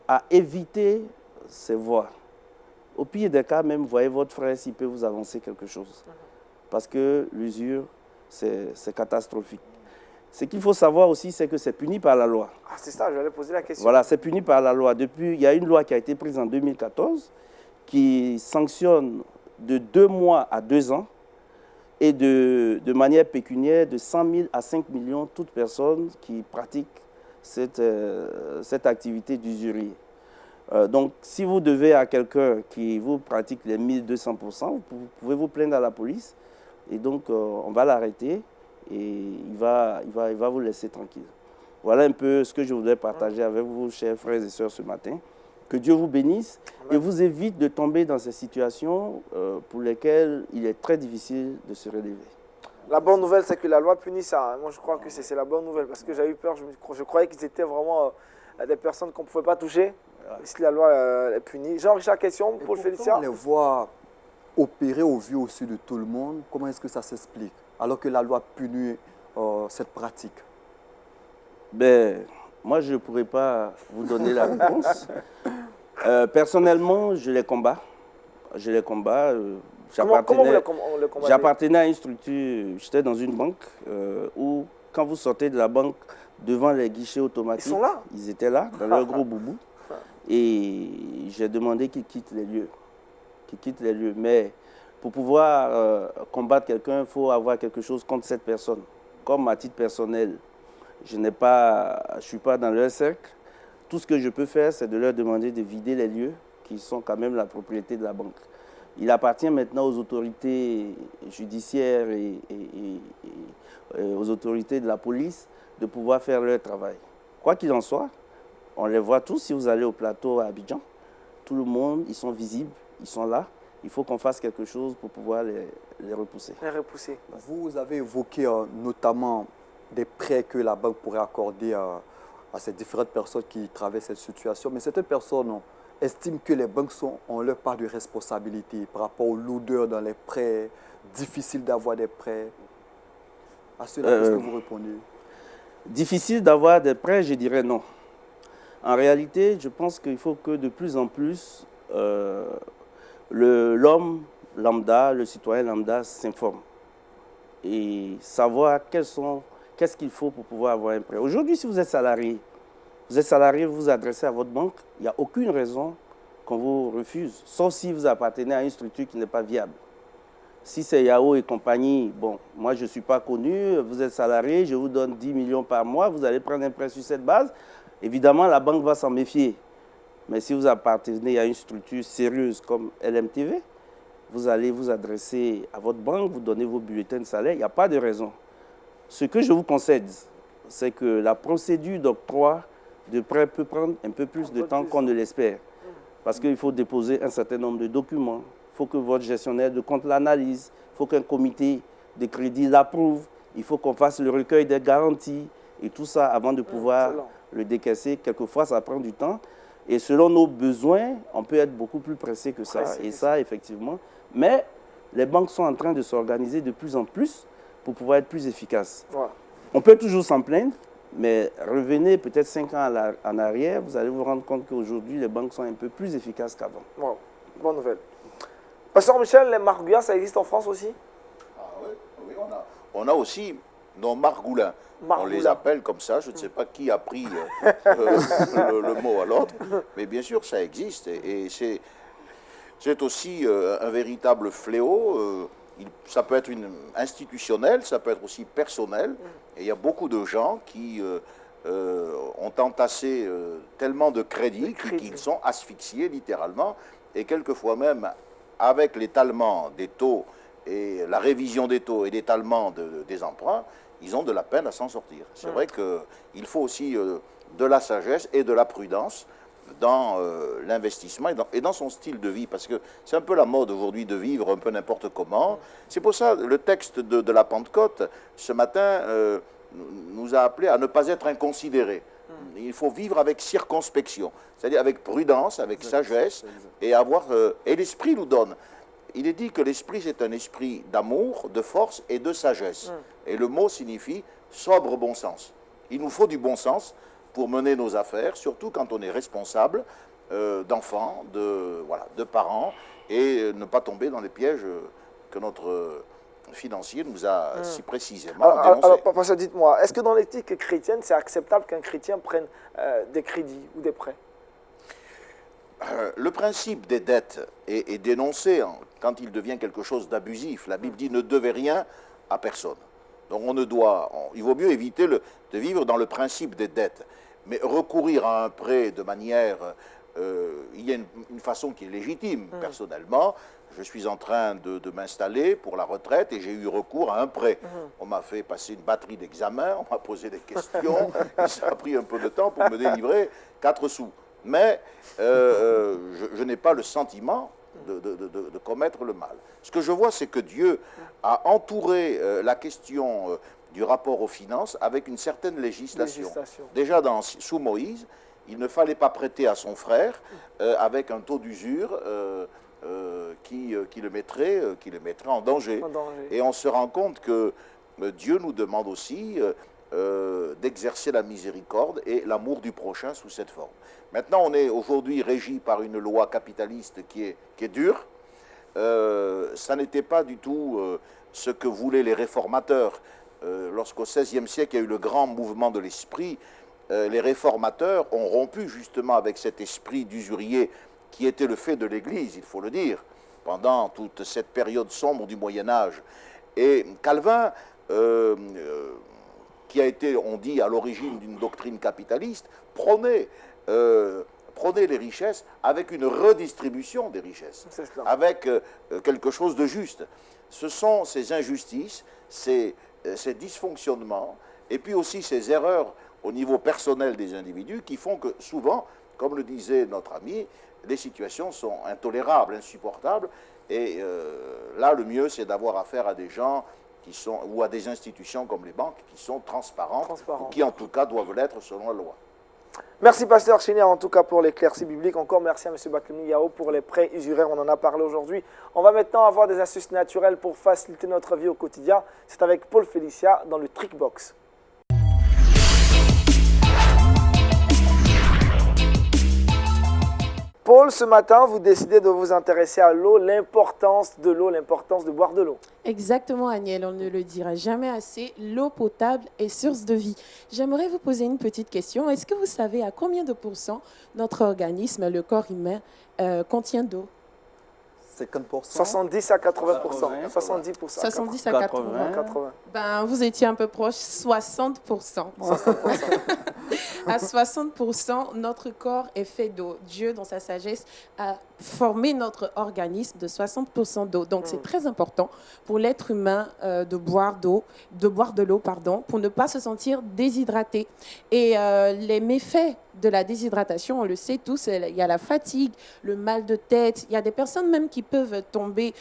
à éviter ces voies. Au pire des cas, même, voyez votre frère s'il peut vous avancer quelque chose. Parce que l'usure, c'est catastrophique. Ce qu'il faut savoir aussi, c'est que c'est puni par la loi. Ah, c'est ça, j'allais poser la question. Voilà, c'est puni par la loi. Il y a une loi qui a été prise en 2014 qui sanctionne de 2 mois à 2 ans et de manière pécuniaire de 100 000 à 5 millions toute personne qui pratique cette activité d'usurier. Donc, si vous devez à quelqu'un qui vous pratique les 1200%, vous pouvez vous plaindre à la police et donc on va l'arrêter et il va vous laisser tranquille. Voilà un peu ce que je voudrais partager avec vous, chers frères et sœurs, ce matin. Que Dieu vous bénisse et vous évite de tomber dans ces situations pour lesquelles il est très difficile de se relever. La bonne nouvelle, c'est que la loi punit ça. Moi, je crois que c'est la bonne nouvelle parce que j'ai eu peur. Je croyais qu'ils étaient vraiment des personnes qu'on ne pouvait pas toucher. Si la loi est punie. Jean-Richard, question pour le Félicien. On les voit opérer au vu aussi de tout le monde. Comment est-ce que ça s'explique alors que la loi punit cette pratique? Ben, moi, je ne pourrais pas vous donner la réponse. Personnellement, je les combats. Comment vous le combattez? J'appartenais à une structure, j'étais dans une banque où, quand vous sortez de la banque, devant les guichets automatiques, ils sont là? Ils étaient là, dans leur gros boubou. Et j'ai demandé qu'ils quittent les lieux. Mais pour pouvoir combattre quelqu'un, il faut avoir quelque chose contre cette personne. Comme à titre personnel, je ne suis pas dans leur cercle. Tout ce que je peux faire, c'est de leur demander de vider les lieux qui sont quand même la propriété de la banque. Il appartient maintenant aux autorités judiciaires et aux autorités de la police de pouvoir faire leur travail. Quoi qu'il en soit, on les voit tous. Si vous allez au plateau à Abidjan, tout le monde, ils sont visibles, ils sont là. Il faut qu'on fasse quelque chose pour pouvoir les repousser. Vous avez évoqué notamment des prêts que la banque pourrait accorder à ces différentes personnes qui traversent cette situation. Mais certaines personnes estiment que les banques ont leur part de responsabilité par rapport aux lourdeurs dans les prêts, difficile d'avoir des prêts. À cela, qu'est-ce que vous répondez? Difficile d'avoir des prêts, je dirais non. En réalité, je pense qu'il faut que de plus en plus, l'homme lambda, le citoyen lambda s'informe et savoir qu'est-ce qu'il faut pour pouvoir avoir un prêt. Aujourd'hui, si vous êtes salarié, Vous êtes salarié, vous vous adressez à votre banque, il n'y a aucune raison qu'on vous refuse, sauf si vous appartenez à une structure qui n'est pas viable. Si c'est Yahoo et compagnie, bon, moi je ne suis pas connu, vous êtes salarié, je vous donne 10 millions par mois, vous allez prendre un prêt sur cette base. Évidemment, la banque va s'en méfier. Mais si vous appartenez à une structure sérieuse comme LMTV, vous allez vous adresser à votre banque, vous donnez vos bulletins de salaire, il n'y a pas de raison. Ce que je vous concède, c'est que la procédure d'octroi de prêt peut prendre un peu plus de temps qu'on ne l'espère. Parce qu'il faut déposer un certain nombre de documents. Il faut que votre gestionnaire de compte l'analyse. Il faut qu'un comité de crédit l'approuve. Il faut qu'on fasse le recueil des garanties. Et tout ça avant de pouvoir le décaisser. Quelquefois, ça prend du temps. Et selon nos besoins, on peut être beaucoup plus pressé que ça. Et ça, effectivement. Mais les banques sont en train de s'organiser de plus en plus pour pouvoir être plus efficaces. Voilà. On peut toujours s'en plaindre. Mais revenez peut-être 5 ans en arrière, vous allez vous rendre compte qu'aujourd'hui, les banques sont un peu plus efficaces qu'avant. Wow. Bonne nouvelle. Pasteur Michel, les margouillans, ça existe en France aussi? Ah oui, on a aussi nos margoulins. On les appelle comme ça, je ne sais pas qui a pris le mot à l'autre, mais bien sûr, ça existe. Et c'est aussi un véritable fléau. Ça peut être institutionnel, ça peut être aussi personnel. Et il y a beaucoup de gens qui ont entassé tellement de crédits qu'ils sont asphyxiés littéralement. Et quelquefois même, avec l'étalement des taux et la révision des taux et l'étalement des emprunts, ils ont de la peine à s'en sortir. C'est vrai qu'il faut aussi de la sagesse et de la prudence dans l'investissement et dans son style de vie, parce que c'est un peu la mode aujourd'hui de vivre un peu n'importe comment. C'est pour ça le texte de la Pentecôte, ce matin, nous a appelé à ne pas être inconsidérés. Il faut vivre avec circonspection, c'est-à-dire avec prudence, avec sagesse, et et l'Esprit nous donne. Il est dit que l'Esprit, c'est un esprit d'amour, de force et de sagesse. Et le mot signifie sobre bon sens. Il nous faut du bon sens pour mener nos affaires, surtout quand on est responsable d'enfants, de parents, et ne pas tomber dans les pièges que notre financier nous a si précisément dénoncés. Alors, pasteur, dites-moi, est-ce que dans l'éthique chrétienne, c'est acceptable qu'un chrétien prenne des crédits ou des prêts? Le principe des dettes est dénoncé quand il devient quelque chose d'abusif. La Bible dit « ne devez rien à personne ». Donc il vaut mieux éviter de vivre dans le principe des dettes. Mais recourir à un prêt de manière... il y a une façon qui est légitime. Personnellement, je suis en train de m'installer pour la retraite et j'ai eu recours à un prêt. On m'a fait passer une batterie d'examens, on m'a posé des questions, et ça a pris un peu de temps pour me délivrer 4 sous. Mais je n'ai pas le sentiment de commettre le mal. Ce que je vois, c'est que Dieu a entouré la question du rapport aux finances avec une certaine législation. Déjà sous Moïse, il ne fallait pas prêter à son frère avec un taux d'usure qui le mettrait en danger. Et on se rend compte que Dieu nous demande aussi d'exercer la miséricorde et l'amour du prochain sous cette forme. Maintenant, on est aujourd'hui régi par une loi capitaliste qui est dure. Ça n'était pas du tout ce que voulaient les réformateurs. Lorsqu'au XVIe siècle, il y a eu le grand mouvement de l'esprit, les réformateurs ont rompu justement avec cet esprit d'usurier qui était le fait de l'Église, il faut le dire, pendant toute cette période sombre du Moyen-Âge. Et Calvin, qui a été, on dit, à l'origine d'une doctrine capitaliste, prônait les richesses avec une redistribution des richesses, avec quelque chose de juste. Ce sont ces injustices, ces dysfonctionnements, et puis aussi ces erreurs au niveau personnel des individus qui font que souvent, comme le disait notre ami, les situations sont intolérables, insupportables, et là, le mieux, c'est d'avoir affaire à des gens ou à des institutions comme les banques qui sont transparentes, ou qui en tout cas doivent l'être selon la loi. Merci pasteur Chiner en tout cas pour l'éclaircie biblique. Encore merci à M. Barthélemy Yao pour les prêts usuraires, on en a parlé aujourd'hui. On va maintenant avoir des astuces naturelles pour faciliter notre vie au quotidien. C'est avec Paul Félicia dans le Trickbox. Paul, Paul, ce matin, vous décidez de vous intéresser à l'eau, l'importance de l'eau, l'importance de boire de l'eau. Exactement, Agnel, on ne le dira jamais assez. L'eau potable est source de vie. J'aimerais vous poser une petite question. Est-ce que vous savez à combien de pourcents notre organisme, le corps humain, contient d'eau? 50%. 70 à 80%. 80, 70%. 70 à 80. 80. Ben, vous étiez un peu proche, 60%. À 60%, notre corps est fait d'eau. Dieu, dans sa sagesse, a formé notre organisme de 60% d'eau. Donc, c'est très important pour l'être humain de boire de l'eau, pour ne pas se sentir déshydraté. Et les méfaits de la déshydratation, on le sait tous, il y a la fatigue, le mal de tête. Il y a des personnes même qui peuvent tomber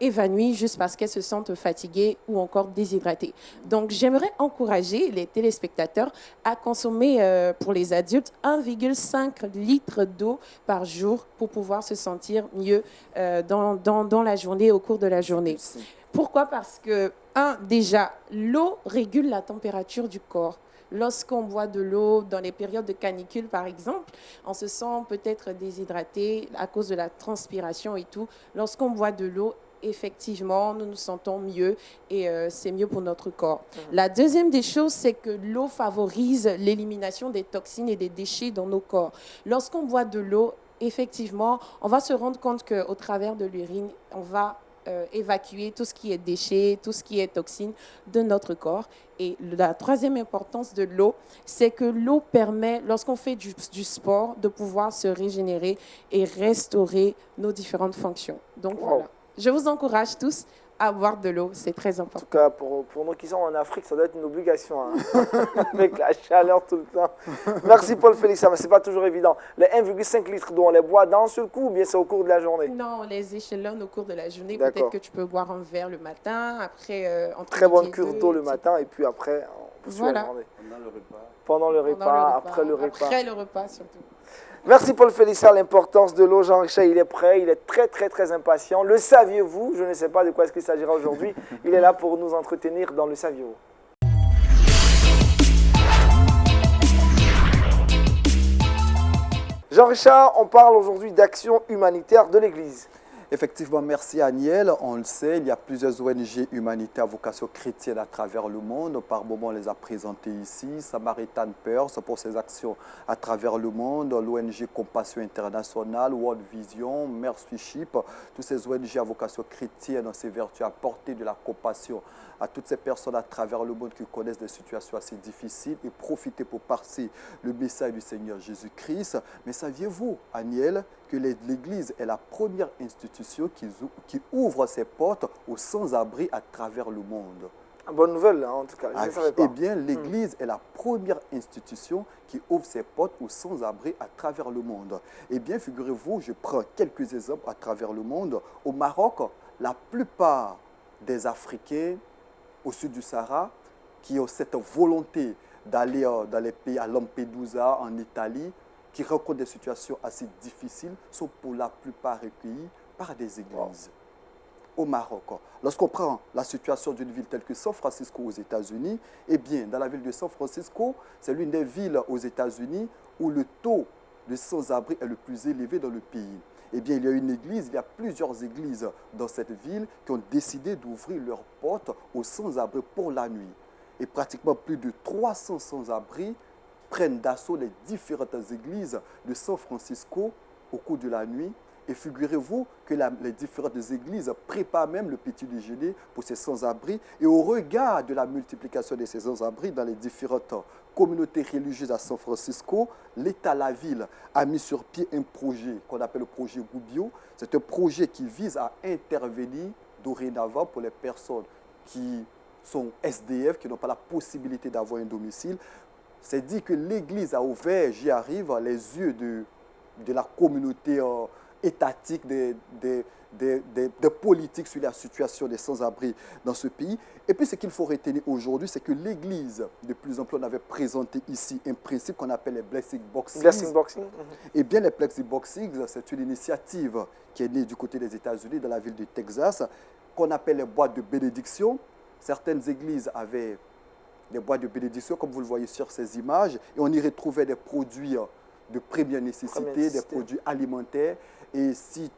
évanouies juste parce qu'elles se sentent fatiguées ou encore déshydratées. Donc, j'aimerais encourager les téléspectateurs à consommer pour les adultes 1,5 litre d'eau par jour pour pouvoir se sentir mieux dans la journée, au cours de la journée. Pourquoi? Parce que, déjà, l'eau régule la température du corps. Lorsqu'on boit de l'eau dans les périodes de canicule, par exemple, on se sent peut-être déshydraté à cause de la transpiration et tout. Lorsqu'on boit de l'eau, effectivement, nous nous sentons mieux et c'est mieux pour notre corps. La deuxième des choses, c'est que l'eau favorise l'élimination des toxines et des déchets dans nos corps. Lorsqu'on boit de l'eau, effectivement, on va se rendre compte qu'au travers de l'urine, on va évacuer tout ce qui est déchets, tout ce qui est toxines de notre corps. Et la troisième importance de l'eau, c'est que l'eau permet, lorsqu'on fait du sport, de pouvoir se régénérer et restaurer nos différentes fonctions. Donc voilà, je vous encourage tous à boire de l'eau, c'est très important. En tout cas, pour nous qui sommes en Afrique, ça doit être une obligation, avec la chaleur tout le temps. Merci Paul Félix, mais ce n'est pas toujours évident. Les 1,5 litres d'eau, on les boit d'un seul coup ou bien c'est au cours de la journée? Non, on les échelonne au cours de la journée. D'accord. Peut-être que tu peux boire un verre le matin, après... Très bonne cure d'eau le matin et puis après, on peut suivre la journée. Pendant le repas, après le repas. Après le repas surtout. Merci Paul Félissa, l'importance de l'eau. Jean-Richard, il est prêt, il est très très très impatient. Le saviez-vous? Je ne sais pas de quoi est-ce qu'il s'agira aujourd'hui. Il est là pour nous entretenir dans le saviez-vous. Jean-Richard, on parle aujourd'hui d'action humanitaire de l'Église. Effectivement, merci Agnel. On le sait, il y a plusieurs ONG humanitaires à vocation chrétienne à travers le monde. Par moment, on les a présentées ici. Samaritan Purse pour ses actions à travers le monde. L'ONG Compassion Internationale, World Vision, Mercy Ship. Toutes ces ONG à vocation chrétienne ont ces vertus à porter de la compassion à toutes ces personnes à travers le monde qui connaissent des situations assez difficiles et profiter pour passer le message du Seigneur Jésus-Christ. Mais saviez-vous, Agnel, que l'Église est la première institution qui ouvre ses portes aux sans-abri à travers le monde? Bonne nouvelle, hein, en tout cas. Je ne savais pas. Eh bien, l'Église est la première institution qui ouvre ses portes aux sans-abri à travers le monde. Eh bien, figurez-vous, je prends quelques exemples à travers le monde. Au Maroc, la plupart des Africains au sud du Sahara qui ont cette volonté d'aller dans les pays à Lampedusa, en Italie, qui rencontrent des situations assez difficiles, sont pour la plupart recueillis par des églises. Au Maroc, lorsqu'on prend la situation d'une ville telle que San Francisco aux États-Unis, eh bien, dans la ville de San Francisco, c'est l'une des villes aux États-Unis où le taux de sans-abri est le plus élevé dans le pays. Eh bien, il y a une église, il y a plusieurs églises dans cette ville qui ont décidé d'ouvrir leurs portes aux sans-abri pour la nuit. Et pratiquement plus de 300 sans-abri prennent d'assaut les différentes églises de San Francisco au cours de la nuit. Et figurez-vous que les différentes églises préparent même le petit déjeuner pour ces sans-abri. Et au regard de la multiplication de ces sans-abri dans les différentes communautés religieuses à San Francisco, l'État, la ville, a mis sur pied un projet qu'on appelle le projet Gubbio. C'est un projet qui vise à intervenir dorénavant pour les personnes qui sont SDF, qui n'ont pas la possibilité d'avoir un domicile. C'est dit que l'Église a ouvert, j'y arrive, les yeux de la communauté étatique, des politiques sur la situation des sans-abri dans ce pays. Et puis ce qu'il faut retenir aujourd'hui, c'est que l'Église, de plus en plus, on avait présenté ici un principe qu'on appelle les Blessing Boxes. Blessing Boxing. Eh bien, les Blessing Boxes, c'est une initiative qui est née du côté des États-Unis, dans la ville de Texas, qu'on appelle les boîtes de bénédiction. Certaines églises avaient des boîtes de bénédiction, comme vous le voyez sur ces images, et on y retrouvait des produits de première nécessité, Première des nécessité. produits alimentaires. Et si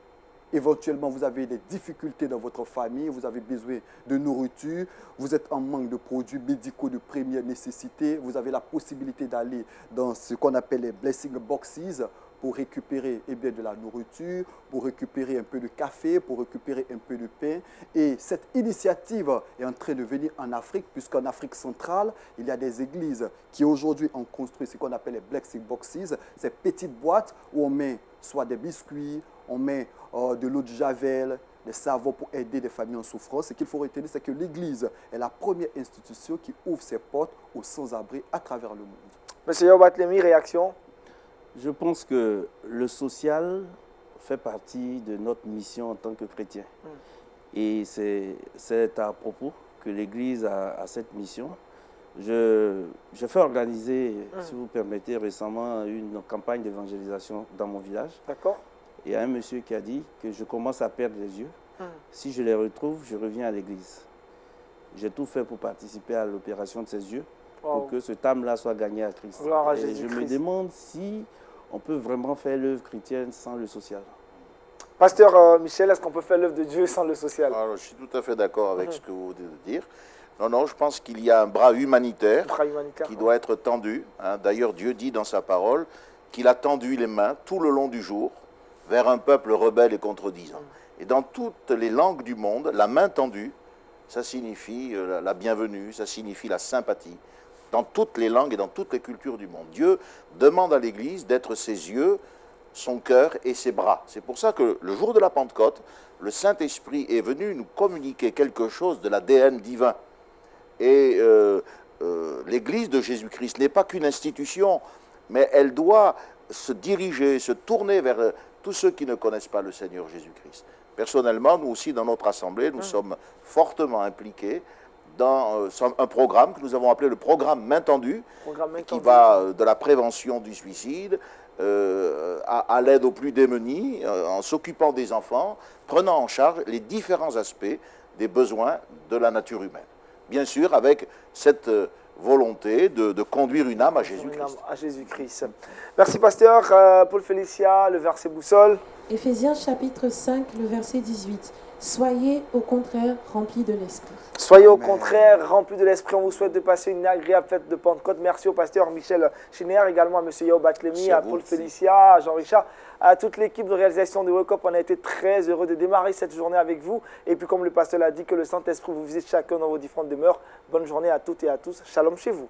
éventuellement vous avez des difficultés dans votre famille, vous avez besoin de nourriture, vous êtes en manque de produits médicaux de première nécessité, vous avez la possibilité d'aller dans ce qu'on appelle les blessing boxes pour récupérer de la nourriture, pour récupérer un peu de café, pour récupérer un peu de pain. Et cette initiative est en train de venir en Afrique, puisqu'en Afrique centrale, il y a des églises qui aujourd'hui ont construit ce qu'on appelle les blessing boxes, ces petites boîtes où on met soit des biscuits, on met de l'eau de javel, des savons pour aider des familles en souffrance. Ce qu'il faut retenir, c'est que l'Église est la première institution qui ouvre ses portes aux sans-abri à travers le monde. Monsieur Yao Batlemi, réaction? Je pense que le social fait partie de notre mission en tant que chrétien. Et c'est à propos que l'Église a cette mission. Je fais organiser, si vous permettez, récemment une campagne d'évangélisation dans mon village. D'accord. Il y a un monsieur qui a dit que je commence à perdre les yeux. Si je les retrouve, je reviens à l'église. J'ai tout fait pour participer à l'opération de ses yeux, pour que cette âme-là soit gagnée à Christ. Gloire à Et je Jésus-Christ. me demande si on peut vraiment faire l'œuvre chrétienne sans le social. Pasteur Michel, est-ce qu'on peut faire l'œuvre de Dieu sans le social? Alors, je suis tout à fait d'accord avec ce que vous venez de dire. Non, non, je pense qu'il y a un bras humanitaire, Bras humanitaire, qui doit être tendu. D'ailleurs, Dieu dit dans sa parole qu'il a tendu les mains tout le long du jour vers un peuple rebelle et contredisant. Et dans toutes les langues du monde, la main tendue, ça signifie la bienvenue, ça signifie la sympathie. Dans toutes les langues et dans toutes les cultures du monde. Dieu demande à l'Église d'être ses yeux, son cœur et ses bras. C'est pour ça que le jour de la Pentecôte, le Saint-Esprit est venu nous communiquer quelque chose de l'ADN divin. Et l'Église de Jésus-Christ n'est pas qu'une institution, mais elle doit se diriger, se tourner vers tous ceux qui ne connaissent pas le Seigneur Jésus-Christ. Personnellement, nous aussi, dans notre assemblée, nous sommes fortement impliqués dans un programme que nous avons appelé le programme Main Tendue, qui va de la prévention du suicide à l'aide aux plus démunis, en s'occupant des enfants, prenant en charge les différents aspects des besoins de la nature humaine. Bien sûr, avec cette volonté de conduire une âme à Jésus-Christ. À Jésus-Christ. Merci, pasteur. Paul Félicia, le verset boussole. Éphésiens chapitre 5, le verset 18. Soyez au contraire remplis de l'Esprit. Soyez au contraire remplis de l'Esprit. On vous souhaite de passer une agréable fête de Pentecôte. Merci au pasteur Michel Chiner, également à M. Yao Batlemi, à Paul Félicia, à Jean-Richard, à toute l'équipe de réalisation de Wake Up. On a été très heureux de démarrer cette journée avec vous. Et puis, comme le pasteur l'a dit, que le Saint-Esprit vous visite chacun dans vos différentes demeures. Bonne journée à toutes et à tous. Shalom chez vous.